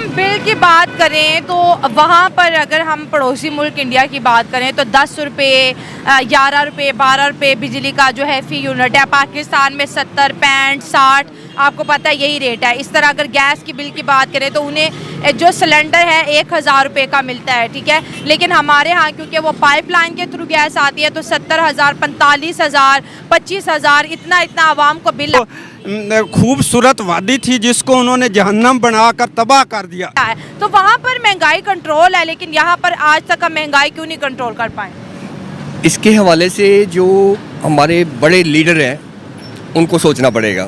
हम बिल की बात करें तो वहाँ पर अगर हम पड़ोसी मुल्क इंडिया की बात करें तो 10 रुपये, 11 रुपये, 12 रुपये बिजली का जो है फ़ी यूनिट है। पाकिस्तान में 70, 65, 60 आपको पता है यही रेट है। इस तरह अगर गैस की बिल की बात करें तो उन्हें जो सिलेंडर है 1000 रुपये का मिलता है, ठीक है। लेकिन हमारे यहाँ क्योंकि वो पाइपलाइन के थ्रू गैस आती है तो 70,000, 45,000, 25,000 इतना आवाम को बिल। खूबसूरत वादी थी जिसको उन्होंने जहन्नम बनाकर तबाह कर दिया है। तो वहाँ पर महंगाई कंट्रोल है, लेकिन यहाँ पर आज तक हम महंगाई क्यों नहीं कंट्रोल कर पाए? इसके हवाले से जो हमारे बड़े लीडर हैं उनको सोचना पड़ेगा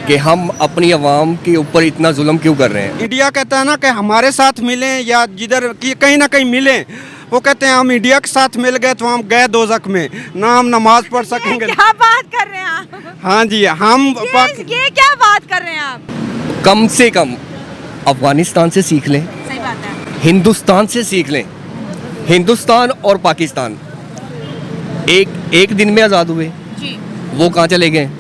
कि हम अपनी आवाम के ऊपर इतना जुल्म क्यों कर रहे हैं। इंडिया कहता है ना कि हमारे साथ मिलें या जिधर की कहीं ना कहीं मिलें, वो कहते हैं हम इंडिया के साथ मिल गए तो हम गए दोज़ख में, ना हम नमाज पढ़ सकेंगे। क्या बात कर रहे हैं आप? हाँ जी, हम ये क्या बात कर रहे हैं आप? कम से कम अफगानिस्तान से सीख लें, सही बात है। हिंदुस्तान से सीख लें। हिंदुस्तान और पाकिस्तान एक दिन में आज़ाद हुए, जी। वो कहाँ चले गए,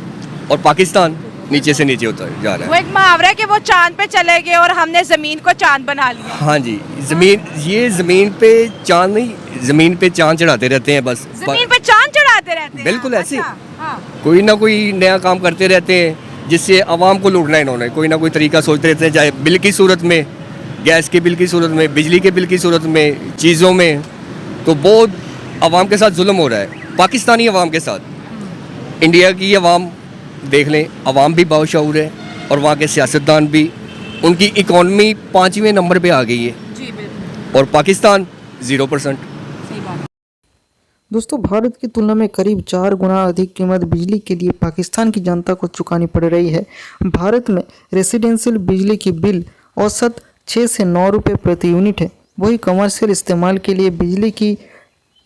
और पाकिस्तान नीचे से नीचे होता जा रहा वो है। एक मुहावरा है कि वो चांद पे चले गए और हमने जमीन को चांद बना लिया। हाँ जी, ज़मीन पे चांद नहीं, ज़मीन पे चांद चढ़ाते रहते हैं बस। जमीन पे चांद चढ़ाते रहते हैं। बिल्कुल ऐसे। अच्छा, हाँ। कोई ना कोई नया काम करते रहते हैं जिससे आवाम को लूटना इन्होंने कोई ना कोई तरीका सोचते रहते हैं, चाहे बिल की सूरत में, गैस के बिल की सूरत में, बिजली के बिल की सूरत में, चीज़ों में। तो बहुत आवाम के साथ जुल्म हो रहा है, पाकिस्तानी आवाम के साथ। इंडिया की आवाम देख लें, आवाम भी बाशऊर है और वहाँ के सियासतदान भी। उनकी इकॉनमी 5वें नंबर पे आ गई है जी, बिल्कुल। और पाकिस्तान 0%। सही बात। दोस्तों, भारत की तुलना में करीब 4 गुना अधिक कीमत बिजली के लिए पाकिस्तान की जनता को चुकानी पड़ रही है। भारत में रेसिडेंशियल बिजली की बिल औसत 6 से 9 रुपये प्रति यूनिट है। वही कमर्शियल इस्तेमाल के लिए बिजली की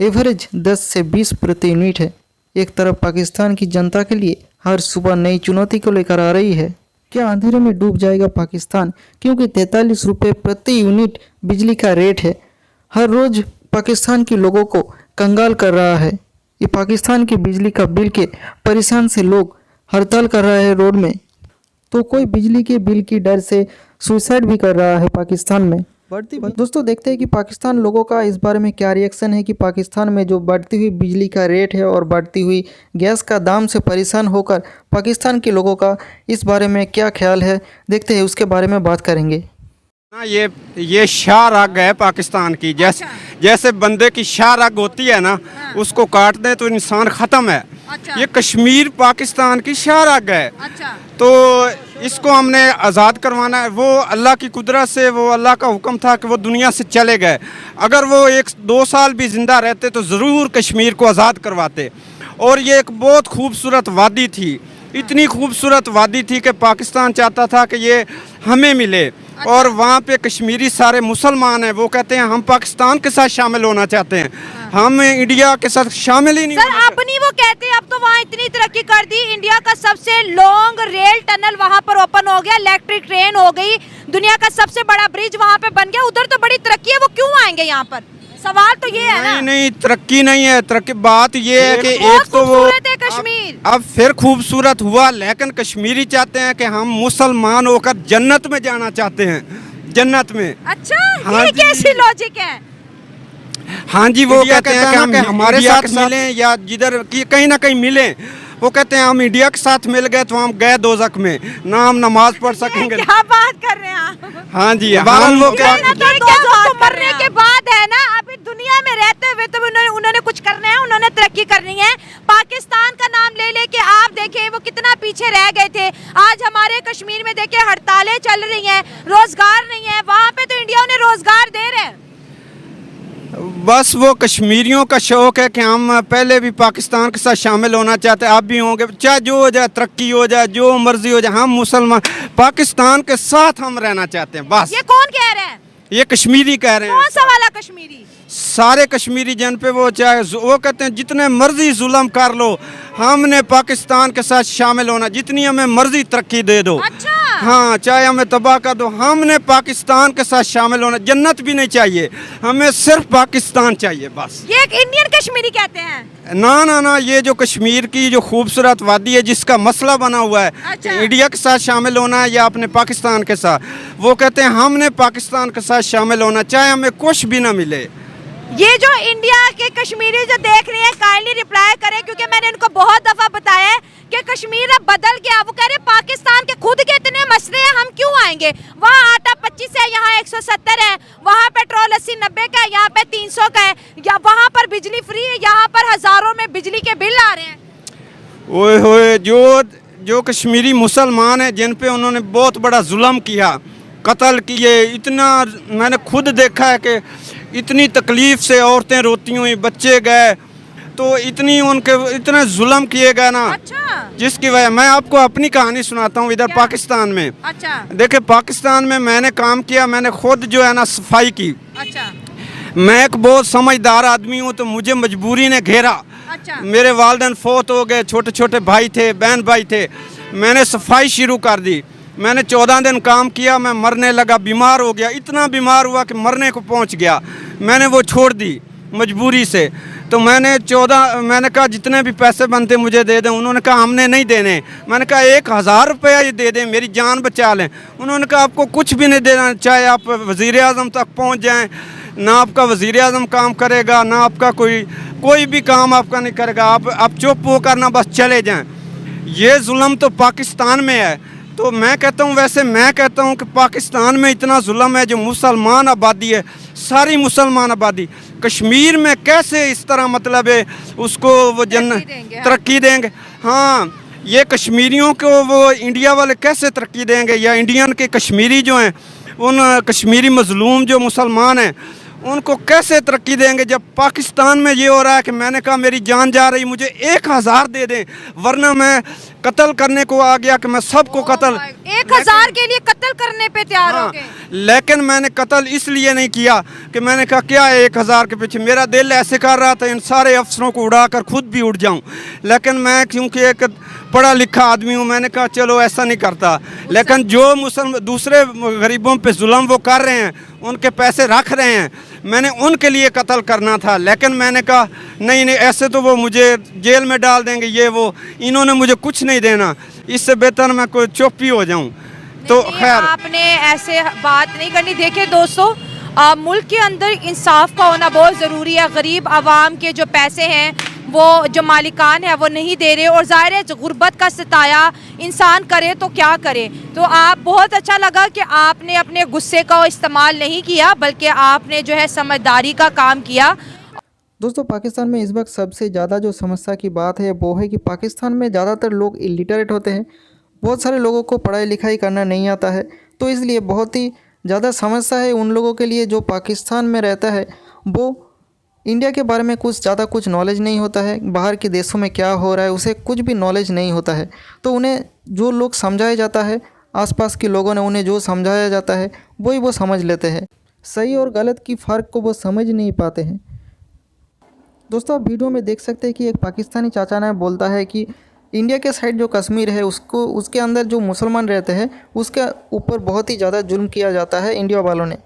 एवरेज 10 से 20 प्रति यूनिट है। एक तरफ पाकिस्तान की जनता के लिए हर सुबह नई चुनौती को लेकर आ रही है। क्या अंधेरे में डूब जाएगा पाकिस्तान? क्योंकि 43 रुपये प्रति यूनिट बिजली का रेट है। हर रोज़ पाकिस्तान के लोगों को कंगाल कर रहा है। ये पाकिस्तान की बिजली का बिल के परेशान से लोग हड़ताल कर रहे हैं रोड में। तो कोई बिजली के बिल की डर से सुसाइड भी कर रहा है पाकिस्तान में। दोस्तों, देखते हैं कि पाकिस्तान लोगों का इस बारे में क्या रिएक्शन है कि पाकिस्तान में जो बढ़ती हुई बिजली का रेट है और बढ़ती हुई गैस का दाम से परेशान होकर पाकिस्तान के लोगों का इस बारे में क्या ख्याल है। देखते हैं, उसके बारे में बात करेंगे। ना ये शाह रग है पाकिस्तान की। जैसे बंदे की शाह रग होती है ना, उसको काट दें तो इंसान ख़त्म है। अच्छा। ये कश्मीर पाकिस्तान की शाह रग है। अच्छा। तो इसको हमने आज़ाद करवाना है। वो अल्लाह की कुदरत से, वो अल्लाह का हुक्म था कि वो दुनिया से चले गए। अगर वो 1-2 साल भी ज़िंदा रहते तो ज़रूर कश्मीर को आज़ाद करवाते। और ये एक बहुत खूबसूरत वादी थी, इतनी खूबसूरत वादी थी कि पाकिस्तान चाहता था कि ये हमें मिले। और वहाँ पे कश्मीरी सारे मुसलमान हैं, वो कहते हैं हम पाकिस्तान के साथ शामिल होना चाहते हैं, हम इंडिया के साथ शामिल ही नहीं सर अपनी वो कहते हैं अब तो वहाँ इतनी तरक्की कर दी, इंडिया का सबसे लॉन्ग रेल टनल वहाँ पर ओपन हो गया, इलेक्ट्रिक ट्रेन हो गई, दुनिया का सबसे बड़ा ब्रिज वहाँ पे बन गया। उधर तो बड़ी तरक्की है, वो क्यों आएंगे यहाँ पर? सवाल तो ये है ना। नहीं, तरक्की नहीं है। तरक्की बात ये है कि एक तो वो कश्मीर अब फिर खूबसूरत हुआ, लेकिन कश्मीरी चाहते हैं कि हम मुसलमान होकर जन्नत में जाना चाहते हैं, जन्नत में। अच्छा, हाँ ये कैसी लॉजिक है? हाँ जी, वो कहते हैं कि हम हमारे साथ मिलें या जिधर की कहीं ना कहीं मिलें। वो कहते हैं हम इंडिया के साथ मिल गए तो हम गए दोज़ख में, ना हम नमाज पढ़ सकेंगे। क्या बात कर रहे हैं आप? हाँ जी, हम वो क्या मरने के बाद है ना, अभी दुनिया में रहते हुए तो उन्होंने कुछ करना है, उन्होंने तरक्की करनी है। पाकिस्तान का नाम ले लेके आप देखें वो कितना पीछे रह गए थे। आज हमारे कश्मीर में देखें हड़तालें चल रही हैं, रोजगार नहीं है। वहाँ पे तो इंडिया उन्हें रोजगार दे रहे हैं। बस वो कश्मीरियों का शौक है कि हम पहले भी पाकिस्तान के साथ शामिल होना चाहते हैं, अब भी होंगे, चाहे जो हो जाए, तरक्की हो जाए, जो मर्जी हो जाए, हम मुसलमान पाकिस्तान के साथ हम रहना चाहते हैं। बस ये कौन कह रहे हैं? ये कश्मीरी कह रहे हैं। कौन सा वाला कश्मीरी? सारे कश्मीरी जन पे वो चाहे वो कहते हैं जितने मर्जी जुल्म कर लो, हमने पाकिस्तान के साथ शामिल होना, जितनी हमें मर्जी तरक्की दे दो। अच्छा। हाँ, चाहे हमें तबाह कर दो, हमने पाकिस्तान के साथ शामिल होना, जन्नत भी नहीं चाहिए हमें, सिर्फ पाकिस्तान चाहिए बस। ये एक इंडियन कश्मीरी कहते हैं। ना ना ना, ये जो कश्मीर की जो खूबसूरत वादी है जिसका मसला बना हुआ है अच्छा। कि इंडिया के साथ शामिल होना है या अपने पाकिस्तान के साथ, वो कहते हैं हमने पाकिस्तान के साथ शामिल होना, चाहे हमें कुछ भी ना मिले। ये जो इंडिया के कश्मीरी जो देख रहे हैं काइंडली रिप्लाई करें, क्योंकि मैंने इनको बहुत दफा बताया है कि कश्मीर अब बदल गया। वो कह रहे हैं पाकिस्तान के खुद के इतने मसले हैं, हम क्यों आएंगे? वहाँ आटा 25 है, यहाँ 170 है, वहाँ पेट्रोल 80-90 का है, यहाँ पे 300 का है, या वहाँ पर बिजली फ्री है, यहाँ पर हजारों में बिजली के बिल आ रहे हैं। ओए होए, जो कश्मीरी मुसलमान हैं जिन पे उन्होंने बहुत बड़ा जुल्म किया, कत्ल किए, इतना मैंने खुद देखा है कि इतनी तकलीफ से औरतें रोती हुई, बच्चे गए, तो इतने जुल्म किए गए ना। अच्छा। जिसकी वजह, मैं आपको अपनी कहानी सुनाता हूँ इधर पाकिस्तान में। अच्छा। देखिए, पाकिस्तान में मैंने काम किया, मैंने खुद जो है ना सफाई की। अच्छा। मैं एक बहुत समझदार आदमी हूँ, तो मुझे मजबूरी ने घेरा। अच्छा। मेरे वालिदैन फौत हो गए, छोटे छोटे भाई थे, बहन भाई थे, मैंने सफाई शुरू कर दी। मैंने 14 दिन काम किया, मैं मरने लगा, बीमार हो गया, इतना बीमार हुआ कि मरने को पहुंच गया। मैंने वो छोड़ दी मजबूरी से। तो मैंने कहा जितने भी पैसे बनते मुझे दे दें। उन्होंने कहा हमने नहीं देने। मैंने कहा 1000 रुपया ये दे दें, मेरी जान बचा लें। उन्होंने कहा आपको कुछ भी नहीं देना, चाहे आप वज़ीर आज़म तक पहुँच जाएँ, ना आपका वज़ीर आज़म काम करेगा, ना आपका कोई भी काम आपका नहीं करेगा, आप चुप हो कर ना बस चले जाएँ। ये जुल्म तो पाकिस्तान में है। तो मैं कहता हूँ कि पाकिस्तान में इतना जुल्म है, जो मुसलमान आबादी है, सारी मुसलमान आबादी कश्मीर में कैसे इस तरह मतलब है उसको वो तरक्की देंगे। हाँ, ये कश्मीरियों को वो इंडिया वाले कैसे तरक्की देंगे, या इंडियन के कश्मीरी जो हैं, उन कश्मीरी मजलूम जो मुसलमान हैं, उनको कैसे तरक्की देंगे जब पाकिस्तान में ये हो रहा है कि मैंने कहा मेरी जान जा रही, मुझे 1000 दे दें, वरना मैं कत्ल करने को आ गया कि मैं सबको कत्ल। 1000 के लिए कत्ल करने पे तैयार हो गए। लेकिन मैंने कत्ल इसलिए नहीं किया कि मैंने कहा क्या है 1000 के पीछे, मेरा दिल ऐसे कर रहा था इन सारे अफसरों को उड़ाकर खुद भी उड़ जाऊं। लेकिन मैं क्योंकि एक पढ़ा लिखा आदमी हूँ, मैंने कहा चलो ऐसा नहीं करता। लेकिन जो दूसरे गरीबों पे जुल्म वो कर रहे हैं, उनके पैसे रख रहे हैं, मैंने उनके लिए कत्ल करना था। लेकिन मैंने कहा नहीं ऐसे तो वो मुझे जेल में डाल देंगे, ये वो, इन्होंने मुझे कुछ नहीं देना, इससे बेहतर मैं कोई चुप ही हो जाऊं। तो खैर, आपने ऐसे बात नहीं करनी। देखिए दोस्तों, मुल्क के अंदर इंसाफ का होना बहुत ज़रूरी है। गरीब आवाम के जो पैसे हैं वो जो मालिकान है वो नहीं दे रहे, और ज़ाहिर है गुर्बत का सताया इंसान करे तो क्या करे। तो आप, बहुत अच्छा लगा कि आपने अपने गुस्से का इस्तेमाल नहीं किया, बल्कि आपने जो है समझदारी का काम किया। दोस्तों, पाकिस्तान में इस वक्त सबसे ज़्यादा जो समस्या की बात है वो है कि पाकिस्तान में ज़्यादातर लोग इलिटरेट होते हैं। बहुत सारे लोगों को पढ़ाई लिखाई करना नहीं आता है, तो इसलिए बहुत ही ज़्यादा समस्या है उन लोगों के लिए जो पाकिस्तान में रहता है। वो इंडिया के बारे में कुछ नॉलेज नहीं होता है, बाहर के देशों में क्या हो रहा है उसे कुछ भी नॉलेज नहीं होता है। तो उन्हें जो लोग समझाया जाता है, आसपास के लोगों ने उन्हें जो समझाया जाता है वही वो समझ लेते हैं। सही और गलत की फ़र्क को वो समझ नहीं पाते हैं। दोस्तों, आप वीडियो में देख सकते हैं कि एक पाकिस्तानी चाचा ने बोलता है कि इंडिया के साइड जो कश्मीर है उसके अंदर जो मुसलमान रहते हैं उसके ऊपर बहुत ही ज़्यादा जुल्म किया जाता है इंडिया वालों ने,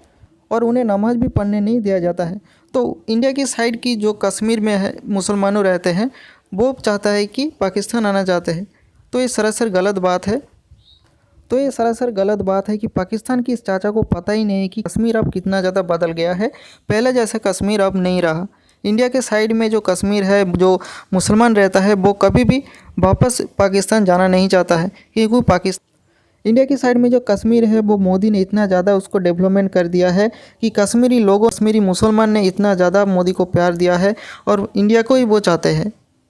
और उन्हें नमाज भी पढ़ने नहीं दिया जाता है। तो इंडिया की साइड की जो कश्मीर में है मुसलमानों रहते हैं, वो चाहता है कि पाकिस्तान आना चाहते हैं। तो ये सरासर गलत बात है कि पाकिस्तान की इस चाचा को पता ही नहीं है कि कश्मीर अब कितना ज़्यादा बदल गया है। पहले जैसा कश्मीर अब नहीं रहा। इंडिया के साइड में जो कश्मीर है, जो मुसलमान रहता है, वो कभी भी वापस पाकिस्तान जाना नहीं चाहता है, क्योंकि इंडिया की साइड में जो कश्मीर है वो मोदी ने इतना ज़्यादा उसको डेवलपमेंट कर दिया है कि कश्मीरी मुसलमान ने इतना ज़्यादा मोदी को प्यार दिया है, और इंडिया को ही वो चाहते हैं।